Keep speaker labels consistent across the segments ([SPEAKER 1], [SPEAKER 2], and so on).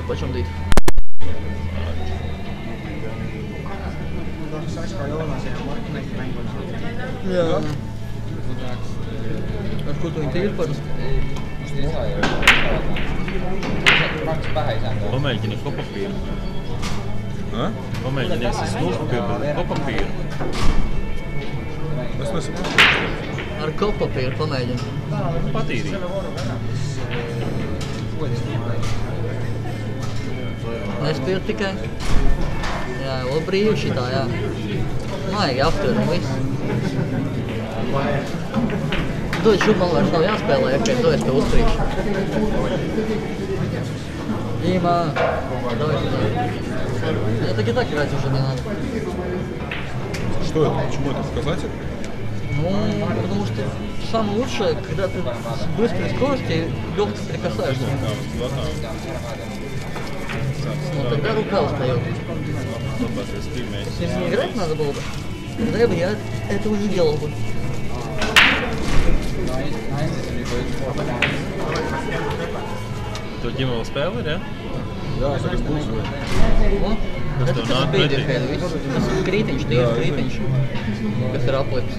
[SPEAKER 1] pačamdīt. Jā. Ar ko tu viņi tīri parasti?
[SPEAKER 2] Pamēģini kopapīru. Pamēģini snūspapīru, bet kopapīru.
[SPEAKER 3] Es nesaprotu.
[SPEAKER 1] Ar kopapīru pamēģini.
[SPEAKER 2] Patīrīt.
[SPEAKER 1] Nespied tikai. Jā, vēl brīvi šitā, jā. Maigi aptur un viss. Dod šup, man vairs nav jāspēlē, ja kad to es tev uzkrīšu. Діма, давай сюда. Я так и так играть уже не надо.
[SPEAKER 3] Что это? Почему это показатель?
[SPEAKER 1] Ну, потому что самое лучшее, когда ты с быстрой скоростью легко прикасаешься. Ну, тогда рука устает. Если не играть надо было бы, тогда бы я это уже делал бы.
[SPEAKER 2] Tu ģimē vēl spēli, ja?
[SPEAKER 3] Jā, es arī spūsu.
[SPEAKER 1] Tas spīdīhēļ viss. Tas krītiņš, tīrs krītiņš, kas ir aplips.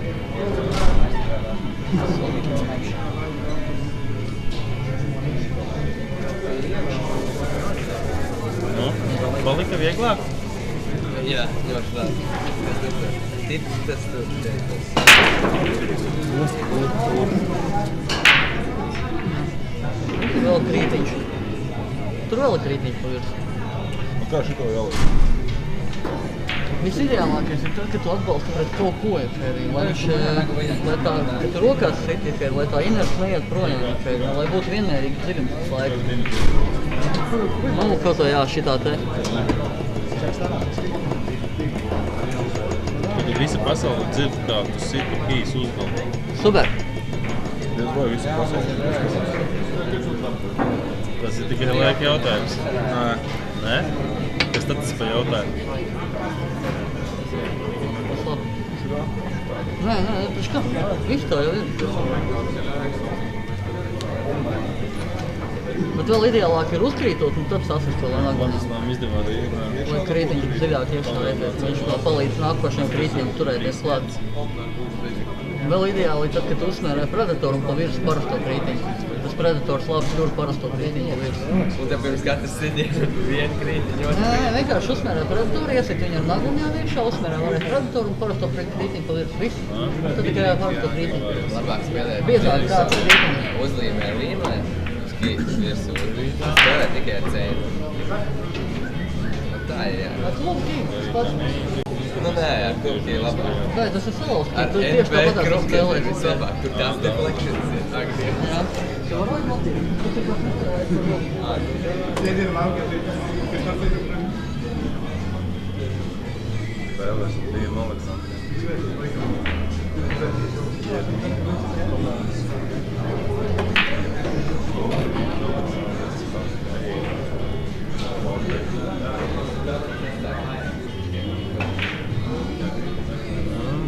[SPEAKER 2] Nu, palika vieglāk?
[SPEAKER 4] Jā, ļoti labi. Tas
[SPEAKER 1] Tur vēl krītiņš. Tur vēl ir krītiņš pa virsu.
[SPEAKER 3] Un kā šito jāliek?
[SPEAKER 1] Visideālākais ir tad, kad tu atbalsti pret kaut ko, lai viņš, lai tā, kad tu rokās siti, lai tā inerts neiet projām, lai būtu vienmērīgi dziļums tas laiks. Nu, kaut vai jā, šitā te.
[SPEAKER 2] Tad visa pasaule dzird, kā tu siti kīs uzgalvu.
[SPEAKER 1] Super.
[SPEAKER 3] Diez vai visi pasauli.
[SPEAKER 2] Tas ir tikai laika jautājums.
[SPEAKER 3] Nē.
[SPEAKER 2] Nē? Kas tad tas pa jautājumu?
[SPEAKER 1] Nē, taču kā? Viss tā jau ir. Bet vēl ideālāk ir uzkrītot un tad sasist vēl nākamā.
[SPEAKER 2] Man tas nav izdevā arī.
[SPEAKER 1] Lai krītiņš dziļāk iekšā reities, viņš vēl palīdz nākošajam krītiņam turēties klāt. Vēl ideāli tad, kad tu uzsmērē predatoru un pa virsu parasto krītiņu. Tas predators labi tur parasto krītiņu pa virsu.
[SPEAKER 4] Un tad pirms katras sitiens vienu krītiņu.
[SPEAKER 1] Nē, vienkārši uzsmērē predatoru, iesit viņu ar nagumjām iekšā, uzsmērē vēlreiz predatoru un parasto krītiņu pa virsu. Viss. Tad tikai parasto krītiņu.
[SPEAKER 4] Labāk spēlēt.
[SPEAKER 1] Biezāk kāds krītiņu.
[SPEAKER 4] Uzlīmē līmē, skīts virsū. Spēlē tikai ar cēnu. Tā ir, jā.
[SPEAKER 1] Tas labi kīms, tas pats.
[SPEAKER 4] Nu nē, ar Turkiju labāk.
[SPEAKER 1] Nē, tas ir savs,
[SPEAKER 4] Ar
[SPEAKER 1] tu tieši
[SPEAKER 4] NB
[SPEAKER 1] tāpatās
[SPEAKER 4] krokiem
[SPEAKER 1] spēlē.
[SPEAKER 4] ir vislabāk. Tur tās deflections ir agriet.
[SPEAKER 1] Jā.
[SPEAKER 3] Spēlēs ar Dīmu Aleksandru.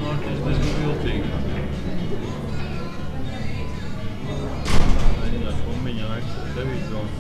[SPEAKER 2] Mārtiņš diezgan viltīgi. Mēģināt kumbiņā ekstra devīt vēl.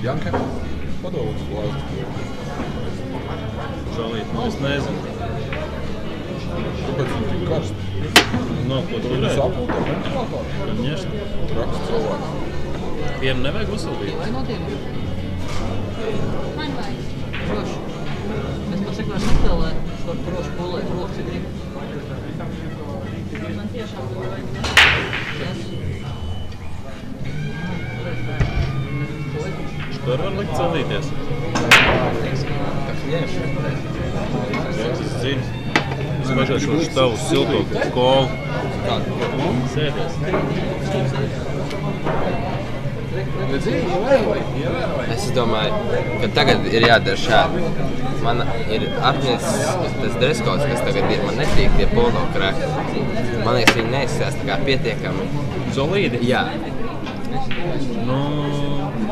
[SPEAKER 3] Janke, padod uz glāzi.
[SPEAKER 2] Žalīt, nu es nezinu.
[SPEAKER 3] Kāpēc viņi tik karsti?
[SPEAKER 2] Nav ko
[SPEAKER 3] Viņi
[SPEAKER 2] turēt.
[SPEAKER 3] sapultē ventilātori.
[SPEAKER 2] Конечно.
[SPEAKER 3] Raksts cilvēks.
[SPEAKER 2] Pienu nevajag uzsildīt.
[SPEAKER 1] Vai notiek? Droši. Es pat saku, vairs netēlē, es varu droši pūlēt rokas, ja gribu. Man tiešām vajag.
[SPEAKER 2] Tur var likt saldīties.
[SPEAKER 4] Tak ņemšu.
[SPEAKER 2] Jā, es zinu. Es pašāšu tavu silto kolu. Sēdies.
[SPEAKER 4] Es domāju, ka tagad ir jādara šādi. Man ir atmicis tas dreskods, kas tagad ir. Man netīk tie polo kraki. Man liekas, viņi neizskatās tā kā pietiekami.
[SPEAKER 2] Solīdi?
[SPEAKER 4] Jā.
[SPEAKER 2] Nu...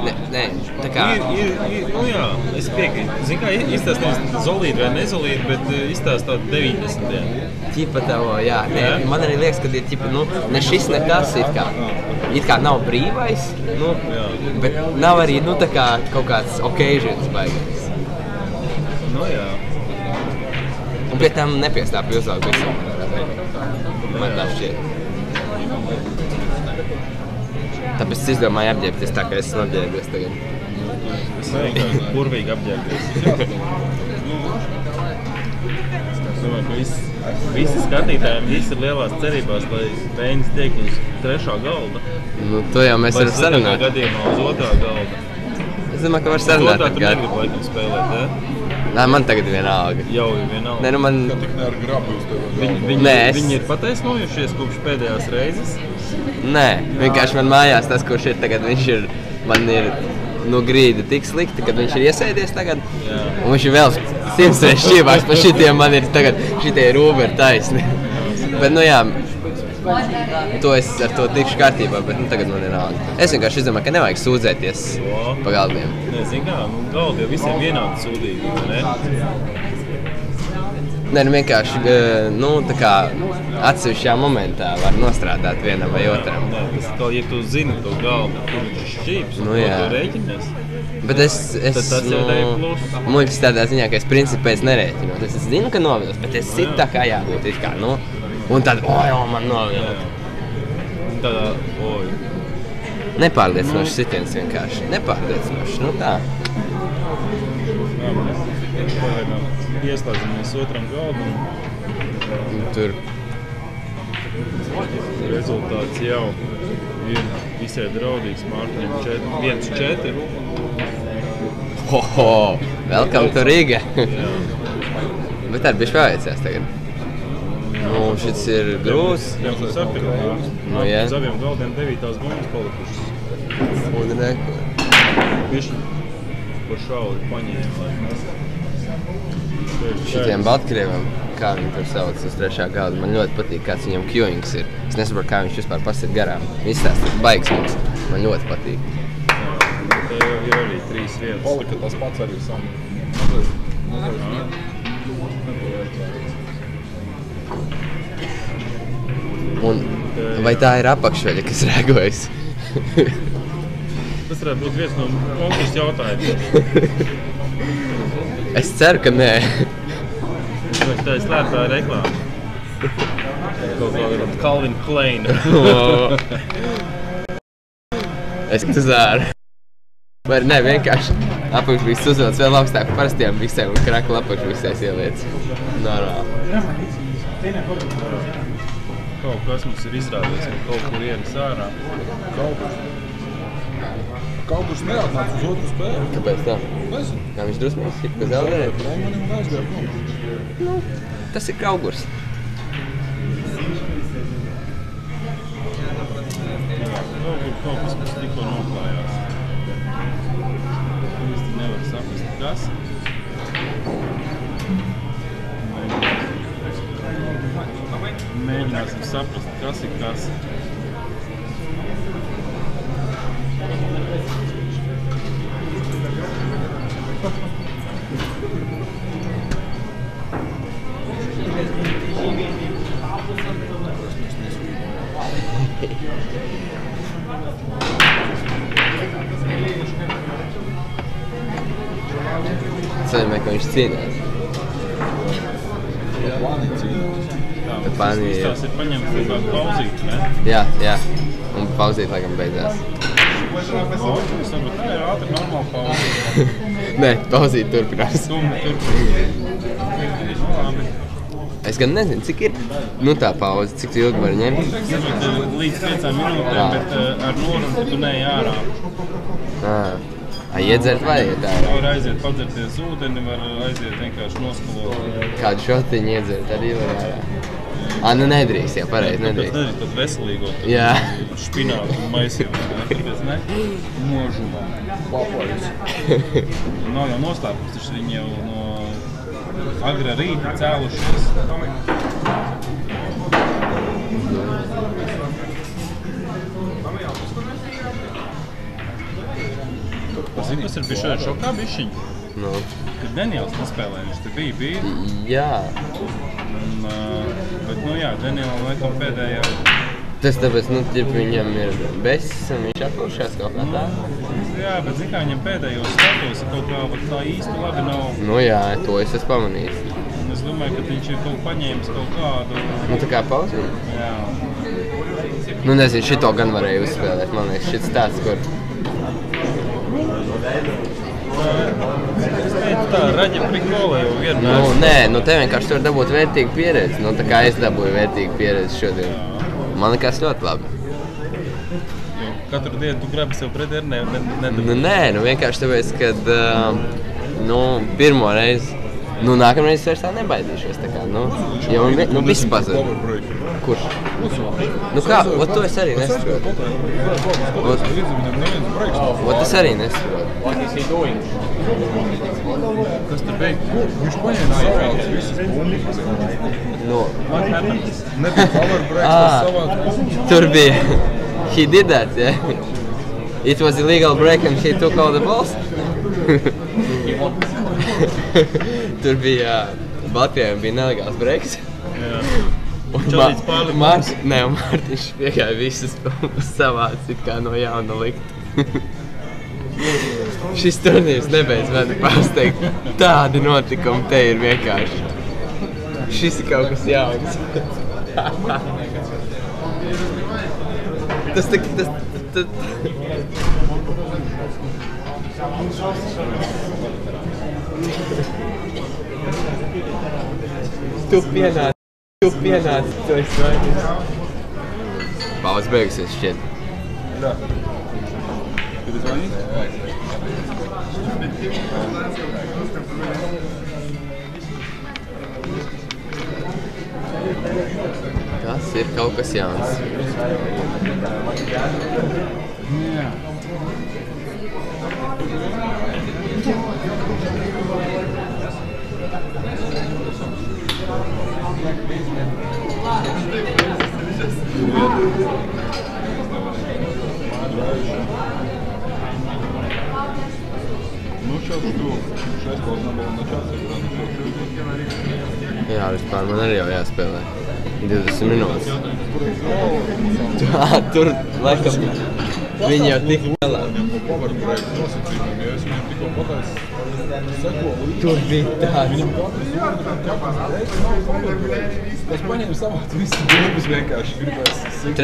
[SPEAKER 4] Nē, tā kā...
[SPEAKER 2] Nu jā, es piekrītu. Zini kā, izstāstīs zolīti vai nezolīti, bet izstāstās 90.
[SPEAKER 4] Ķipa tavo, jā. Nē, man arī liekas, ka ir ķipa, nu, ne šis, ne tas it kā nav brīvais, nu, bet nav arī, nu, tā kā kaut kāds occasions baigais.
[SPEAKER 2] Nu jā.
[SPEAKER 4] Un pie tam nepiestāpju uzlāk visam. Man tā šķiet. Tāpēc es izdomāju apģērbties tā, ka es esmu apģērbies tagad.
[SPEAKER 2] Es vienkārši burvīgi apģērbies. Es domāju, ka visi skatītājiem, visi ir lielās cerībās, lai Vēņas tiek uz 3. galda.
[SPEAKER 4] Nu, to jau mēs varam sarunāt.
[SPEAKER 2] Vai gadījumā uz 2. galda.
[SPEAKER 4] Es domāju, ka var sarunāt.
[SPEAKER 2] Uz 2. tu negribu laikam spēlēt, ne?
[SPEAKER 4] Nē, man tagad vienalga.
[SPEAKER 2] Jau ir vienalga.
[SPEAKER 4] Nē, nu man...
[SPEAKER 3] Kā tik ne ar grabu uz tevi
[SPEAKER 2] Viņi ir pataisnojušies kopš pēdējās reizes?
[SPEAKER 4] Nē, vienkārši man mājās tas, kurš ir tagad, man ir no grīda tik slikti, kad viņš ir iesēdies tagad.
[SPEAKER 2] Jā.
[SPEAKER 4] Un viņš ir vēl 100 reizes šķībās, pa šitiem man ir tagad, šitie rūbi ir taisni. Bet, nu jā, to es ar to tikšu kārtībā, bet nu tagad man ir nāga. Es vienkārši izdomāju, ka nevajag sūdzēties pa galdiem.
[SPEAKER 2] Nē, zini kā, nu galdi jau visiem vienādi sūdīgi, ne?
[SPEAKER 4] Nē, nu vienkārši, nu tā kā atsevišķā momentā var nostrādāt vienam vai otram.
[SPEAKER 2] Nē, tas kā, ja tu zini to galdu, kur viņš ir šķīps,
[SPEAKER 4] Nu
[SPEAKER 2] ko
[SPEAKER 4] jā.
[SPEAKER 2] tu rēķinies.
[SPEAKER 4] Bet es
[SPEAKER 2] Tad tas jau ir plus.
[SPEAKER 4] muļķis tādā ziņā, ka es principā pēc nerēķinot. Es zinu, ka novilst, bet es sit tā kā jābūt, it kā, nu. Un tad, man novilst.
[SPEAKER 2] Tādā, oj.
[SPEAKER 4] Nepārliecinošs sitiens vienkārši. Nepārliecinošs, nu tā.
[SPEAKER 2] Jā, mēs pagaidām ieslēdzamies otram galdam.
[SPEAKER 4] Tur.
[SPEAKER 2] Rezultāts jau ir visai draudīgs. Mārtiņam 1-4.
[SPEAKER 4] Hoho! Welcome to Riga!
[SPEAKER 2] Jā.
[SPEAKER 4] Bet tā ir bišķi paveicās tagad. Nu, šis ir grūts.
[SPEAKER 2] Jā, mums aptikām.
[SPEAKER 4] Nu, jā.
[SPEAKER 2] Uz abiem galdiem 9 bumbas palikušas.
[SPEAKER 4] Un neko.
[SPEAKER 2] Bišķi par šauli paņēma.
[SPEAKER 4] Šitiem Baltkrievam, kā viņi tur sauc uz 3. galda, man ļoti patīk, kāds viņam queuings ir. Es nesaprotu, kā viņš vispār pasiet garām. Viņš tās ir baigs mums. Man ļoti patīk.
[SPEAKER 2] Te jau ir arī 3 vietas.
[SPEAKER 3] Palika tas pats arī sam.
[SPEAKER 4] Un vai tā ir apakšveļa, kas rēgojas?
[SPEAKER 2] Tas varētu būt viens no konkursu jautājumiem.
[SPEAKER 4] Es ceru, ka nē.
[SPEAKER 2] Vai tā ir slēptā reklāma? Kaut kāda Calvin Klein.
[SPEAKER 4] Es zāru. Vai ne, vienkārši apakšbīgs uzvelc vēl augstāk par parastiem biksēm un krakla apakšbiksēs ieliec. Normāli.
[SPEAKER 2] Kaut kas mums ir izrādies, ka kaut kur ieris ārā.
[SPEAKER 3] Kaugurs neatnāca uz otru spēli.
[SPEAKER 4] Kāpēc tā?
[SPEAKER 3] Nezinu.
[SPEAKER 4] Kā viņš drusmīgs ir, ka zaudēja?
[SPEAKER 3] Manim un aizgāja prom.
[SPEAKER 4] Nu, tas ir Kaugurs.
[SPEAKER 2] Kaut kas mums tikko noklājās. Īsti nevar saprast, kas. Mēģināsim saprast, kas ir kas.
[SPEAKER 4] Tas nozīmē, ka viņš cīnās. Plāni
[SPEAKER 2] Tas ir paņemts kaut kādu pauzīti, ne?
[SPEAKER 4] Jā. Un pauzīt, laikam, beidzās.
[SPEAKER 2] Pauzīti, varbūt tā ir ātri normāli pauzīti.
[SPEAKER 4] Nē, pauzīt turpinās.
[SPEAKER 2] Summa turpinās. Labi.
[SPEAKER 4] Es gan nezinu, cik ir tā pauze, cik ilgi var ņemt.
[SPEAKER 2] Līdz 5 minūtēm, bet ar norunu, ka tu neej ārā.
[SPEAKER 4] Iedzert vai iet ārā?
[SPEAKER 2] Var aiziet padzerties ūdeni, var aiziet vienkārši noskalot.
[SPEAKER 4] Kādu šotiņu iedzert arī var ārā? Nu nedrīkst, jā, pareizi, nedrīkst.
[SPEAKER 2] Tāpēc nedrīkst pat veselīgo.
[SPEAKER 4] Jā.
[SPEAKER 2] Špinātu un maisību. Tāpēc ne?
[SPEAKER 3] Nožumā. Papājus.
[SPEAKER 2] Nav jau noslēpums, taču viņi jau no agra rīta cēlušies. Zini, kas ir bijis šodien šokā bišķiņi? Kad Daniels nespēlēja, viņš te bija.
[SPEAKER 4] Jā.
[SPEAKER 2] Bet, Danielam laikam pēdējā...
[SPEAKER 4] Tas tāpēc, viņam ir besis un viņš atpūšās kaut kā tā.
[SPEAKER 2] Jā, bet zin kā viņam pēdējos status kaut kā tā īsti labi nav.
[SPEAKER 4] Jā, to es esmu pamanījis.
[SPEAKER 2] Es domāju, ka viņš ir paņēmis kaut kādu...
[SPEAKER 4] Tā kā pauzīt?
[SPEAKER 2] Jā.
[SPEAKER 4] Nezinu, šito gan varēja uzspēlēt, man liekas, šits tāds, kur...
[SPEAKER 2] Es teicu tā, raģa prikola jau vienmēr.
[SPEAKER 4] Nē, te vienkārši tur dabūt vērtīgu pieredzi. Tā kā es dabūju vērtīgu pieredzi šodien. Man likās ļoti labi.
[SPEAKER 2] Katru dienu tu grabi sev pretī ar nedabūju?
[SPEAKER 4] Nē, vienkārši tāpēc, kad pirmo reizi, nākamreiz vairs tā nebaidīšos. Tā kā, jau viss pazud. Kurš? Kā? To es arī nesaprotu. Tas arī nesaprotu.
[SPEAKER 2] Kas tur bija?
[SPEAKER 3] Viņš paņēma savāds visas bumbiņas. Nebija power breaks, tas savāds bumbiņas.
[SPEAKER 4] Tur bija. He did that, yeah. It was illegal break and he took all the balls. Tur bija Baltijā bija nelegāls breaks.
[SPEAKER 2] Jā.
[SPEAKER 4] Un Mārtiņš piegāja visas savāds it kā no jauna likt. Šis turnīrs nebeidz mani pārsteigt. Tādi notikumi te ir vienkārši. Šis ir kaut kas jauns. Tas Tu pienāci, tu esi vainīgs. Pauze beigusies šķiet.
[SPEAKER 3] Jā. Kad es vainīgs?
[SPEAKER 4] Tas ir kaut kas jauns.
[SPEAKER 3] Jā. Ну, сейчас жду. 6 должна была начаться, когда начал.
[SPEAKER 4] Jā, vispār man arī jau jāspēlē. 20 minūtes. Tur, laikam, viņi jau tik galā.
[SPEAKER 3] Power break nosacījumiem, ja es viņam tikko pateicu, seko līdzi.
[SPEAKER 4] Tur bija tāds.
[SPEAKER 3] Viņam katrs breaks nav power break. Tas paņēma savāt visu bumbas vienkārši gribēs.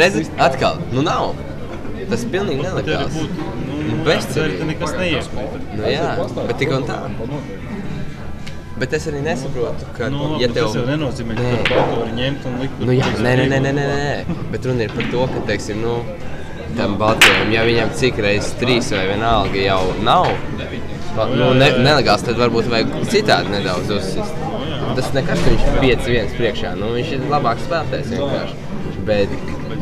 [SPEAKER 4] Redzi, atkal, nav. Tas pilnīgi nelegāls. Bezcerīgi.
[SPEAKER 2] Nekas neiespēja.
[SPEAKER 4] Jā, bet tik un tā. Bet es arī nesaprotu, ka, ja tev...
[SPEAKER 2] Tas jau nenozīmē, ka tu kaut ko ņemt un likt.
[SPEAKER 4] Nē. Bet runa ir par to, ka, teiksim, tam Baltijam, ja viņam cik reizes 3 vai vienalga jau nav, nelegāls, tad varbūt vajag citādi nedaudz uzsist. Tas nekas, ka viņš ir 5-1 priekšā, viņš ir labāks spēlētājs vienkārši. Bet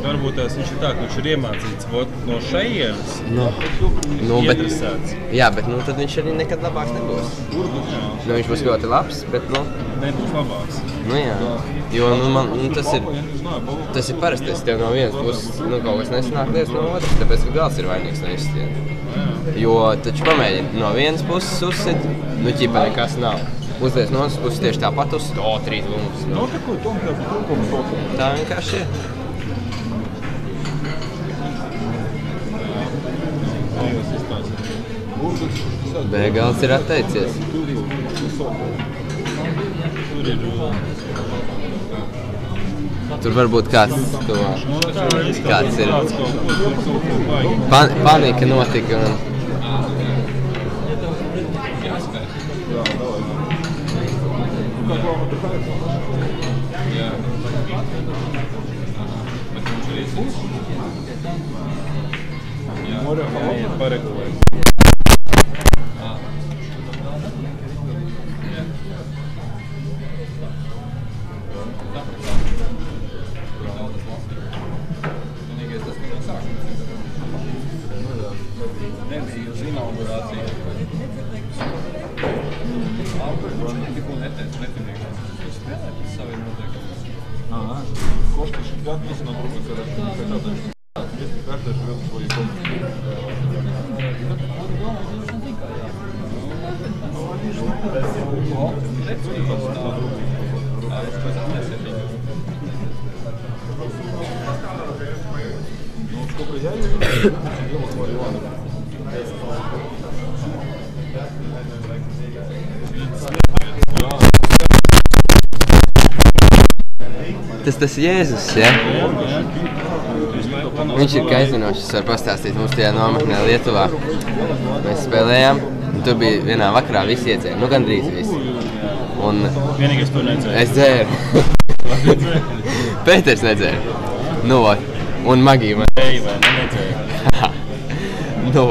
[SPEAKER 2] varbūt tās viņš ir tā, ka viņš ir iemācīts no šejienes, iedresēts.
[SPEAKER 4] Jā, bet tad viņš arī nekad labāks nebūs. Viņš būs ļoti labs, bet
[SPEAKER 2] nebūs labāks.
[SPEAKER 4] Jā, jo tas ir parastais. Tev no vienas puses kaut kas nesanāk lietas no otras, tāpēc, ka gals ir vainīgs no izstiena. Jo taču pamēģini no vienas puses uzsit, ķipa nekas nav. Uzlies no otras puses tieši tāpat uzsit, 3 bumbas. Tā vienkārši ir. Bēgals ir atteicies.
[SPEAKER 2] Tur ir...
[SPEAKER 4] Tur varbūt kāds to... Kāds ir... Panika notika un... Tas Jēzus, ja? Viņš ir kaizinošs, es varu pastāstīt mums tajā nometnē Lietuvā. Mēs spēlējām, un tur bija vienā vakarā visi iedzēri, nu gandrīz visi. Un
[SPEAKER 2] vienīgais to nedzēru.
[SPEAKER 4] Es dzēru. Pēters nedzēra. Nu, un Magija man.
[SPEAKER 2] Ei, vai nedzēru?
[SPEAKER 4] Nu,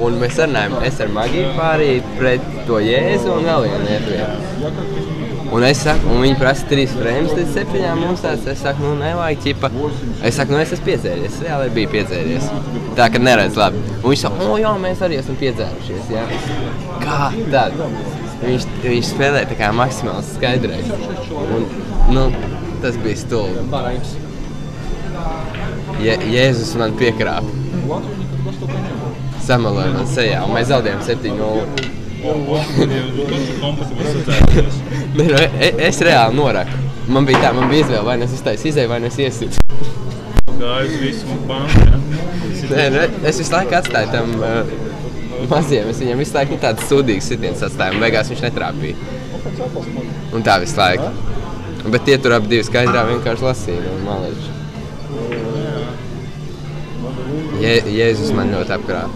[SPEAKER 4] un mēs sarunājam, es ar Magiju pārīju pret to Jēzu un vēl vienu lietu. Un es saku, un viņi prasa 3 frames līdz 7 mums tāds, es saku, nu nevajag ķipa. Es saku, nu es esmu piedzēries, reāli biju piedzēries. Tā, ka neredz labi. Un viņš saka, jā, mēs arī esam piedzērušies, jā. Kā tad? Viņš spēlē tā kā maksimāls skaidrais. Un, nu, tas bija stulbi. Jēzus man piekrāpa. Samaloja man sejā, un mēs zaudējām 7-0. Es reāli noraku. Man bija izvēle, vai nu es iztaisu izēju, vai nu es iesitu.
[SPEAKER 2] Gāju uz visu banku, ja?
[SPEAKER 4] Nē, es visu laiku atstāju tam maziem. Es viņam visu laiku tādas sūdīgas sitiens atstāju, un beigās viņš netrāpīja. Un tā visu laiku. Bet tie tur ap 2 skaidrā vienkārši lasīja, un malēģi. Jēzus man ļoti apkrāpa.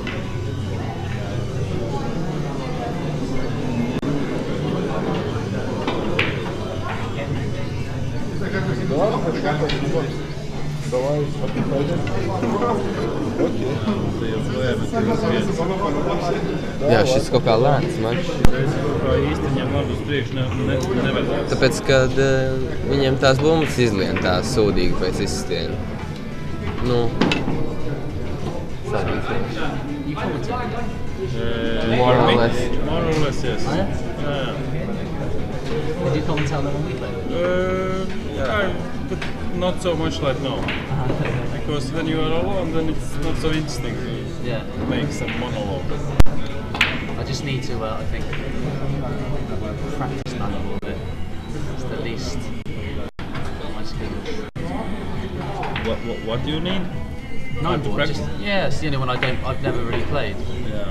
[SPEAKER 4] Jā, šis kaut kā lēns mačs.
[SPEAKER 2] Kā īsti viņam labi uz priekšu nevedās.
[SPEAKER 4] Tāpēc, kad viņiem tās bumbas izlien tā sūdīgi pēc izstiena. Nu,
[SPEAKER 1] More
[SPEAKER 4] or less.
[SPEAKER 2] More or less, yes.
[SPEAKER 1] Oh, yeah?
[SPEAKER 2] Yeah.
[SPEAKER 1] Did you comment on that when we played?
[SPEAKER 2] Yeah, but not so much like now. Because when you are alone, then it's not so interesting to make some monologue.
[SPEAKER 1] I just need to, I think, practice that a little bit. It's the least of my skills.
[SPEAKER 2] What do you need?
[SPEAKER 1] Nine ball, it's the only one I've never really played.
[SPEAKER 2] Yeah.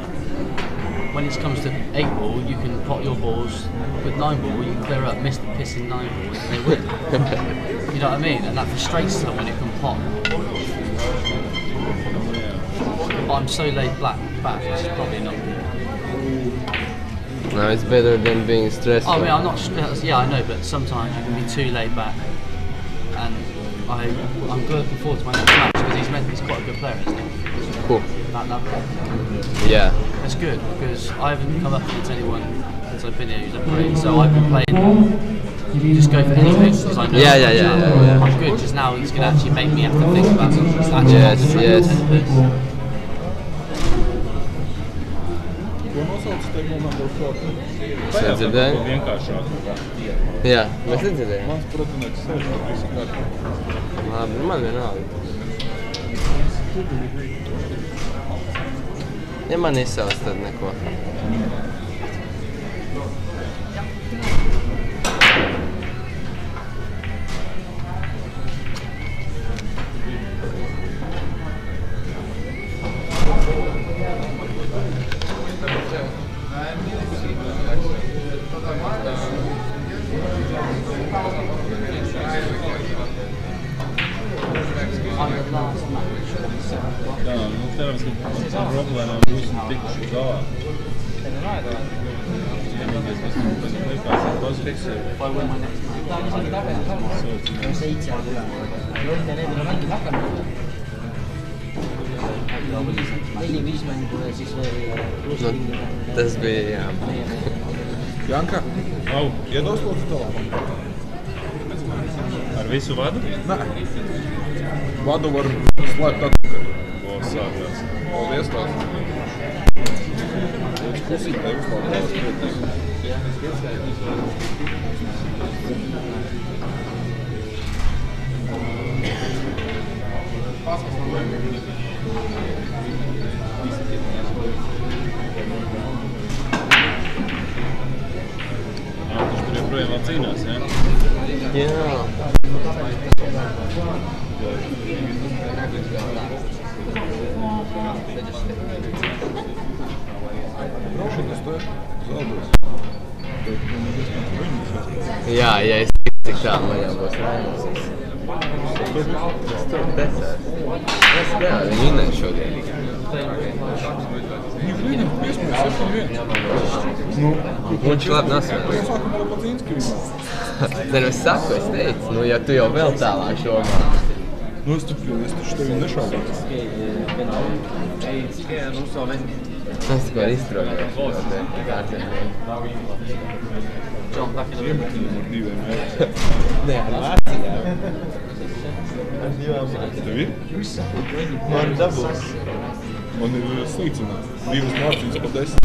[SPEAKER 1] When it comes to 8 ball, you can pot your balls. With 9 ball, you can clear up missed pissing 9 balls and they win. You know what I mean? And that frustrates someone who can pot. But I'm so laid back, it's probably not good.
[SPEAKER 4] No, it's better than being stressful.
[SPEAKER 1] I mean, I'm not, yeah, I know, but sometimes you can be too laid back. And I'm looking forward to my next match because he's quite a good player, isn't he?
[SPEAKER 4] Cool.
[SPEAKER 1] That level.
[SPEAKER 4] Yeah.
[SPEAKER 1] It's good because I haven't come up against anyone since I've been here who's played. So I've been playing. You just go for anything because I know.
[SPEAKER 4] Yeah.
[SPEAKER 1] I'm good because now he's going to actually make me have to think about something. It's actually
[SPEAKER 4] Yes. Es nedzirdēju. Jā, mēs nedzirdējām.
[SPEAKER 3] Mans pretinieks sēž, visi kārtībā.
[SPEAKER 4] Labi, nu man vienalga. Ja man izsauc, tad neko.
[SPEAKER 2] Jā, nu cerams, ka ar problēmām būsim tikuši galā. Vienīgais, kas mums likās, ir pozitīvs.
[SPEAKER 4] Tas bija, jā.
[SPEAKER 3] Janka,
[SPEAKER 2] Au,
[SPEAKER 3] iedos lūdzu telefonu.
[SPEAKER 2] ar visu vadu?
[SPEAKER 3] Nē. Vadu var slēpt atpakaļ.
[SPEAKER 2] O, sākās.
[SPEAKER 3] Paldies tās. Lūdzu kusītē uzlāk tās priecīgi.
[SPEAKER 2] Viņš tur joprojām vēl cīnās, jā?
[SPEAKER 4] Jā.
[SPEAKER 3] Šitas te zeldos.
[SPEAKER 4] Jā, ja es cik tā man jābūs Raimunds. Es tur desert. Es nevaru minēt šodien.
[SPEAKER 3] Viņa līdzi piesmēja 7-1. Nu,
[SPEAKER 4] Viņš labi nosmēja.
[SPEAKER 3] viņa sākumā vēl Pazīnski viņā.
[SPEAKER 4] Zinu, es saku, es teicu, nu ja tu jau vēl tālāk domā.
[SPEAKER 3] Nu, es taču tevi nešaubīju.
[SPEAKER 4] Tas tikko ir izstrādājis šo te kārtēm.
[SPEAKER 3] Iemetinam ar 2 eiro.
[SPEAKER 4] Nē, ar Vācijā.
[SPEAKER 3] Tev ir?
[SPEAKER 4] Man dabūs.
[SPEAKER 3] Man ir slīcināt. 2 mārciņas pa 10.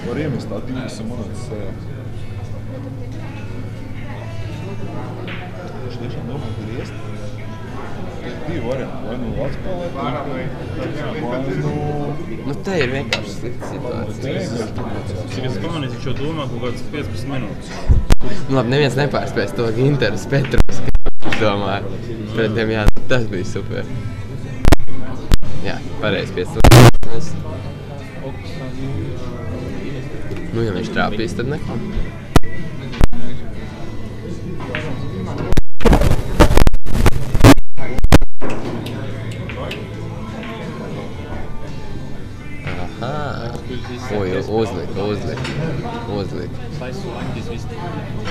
[SPEAKER 3] Var iemest tā 2 monētas sejā. Viņš tiešām domā, ka ir iest? Ir 2 varianti. Vai nu atspēlēt, vai nu...
[SPEAKER 4] Nu te ir vienkārši slikta situācija.
[SPEAKER 2] Cik es komunisti šo domā kaut kāds 15 minūtes.
[SPEAKER 4] Nu labi, neviens nepārspēs to Ginteru Petrovs, ka viņš domāja. Pret tiem jā, tas bija super. Jā, pareizi 5 stūrības. Nu, ja viņš trāpīs, tad neko. Aha. Oj, uzlik.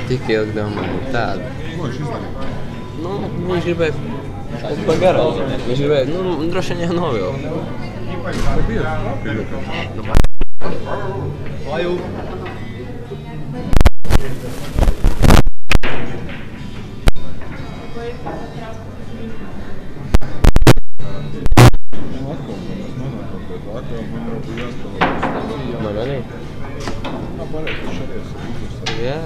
[SPEAKER 4] Tik ilgi domāju, tādu.
[SPEAKER 3] Ko viņš izdarīja?
[SPEAKER 4] Nu, viņš gribēja par garām. Viņš gribēja, nu, droši vien jau novilkt.
[SPEAKER 3] Tā bija trāpīja.
[SPEAKER 4] Man arī? Jā.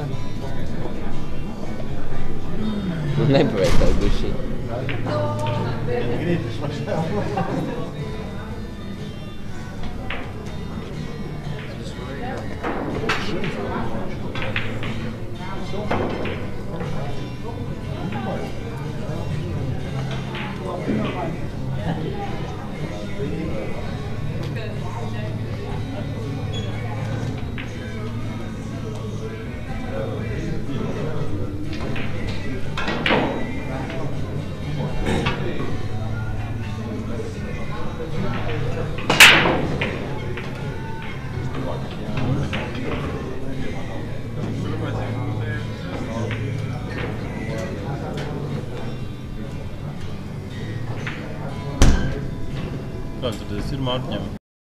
[SPEAKER 4] Nu, nepaveik tādu dušiņu.
[SPEAKER 2] Kāds tad tas ir Mārtiņam?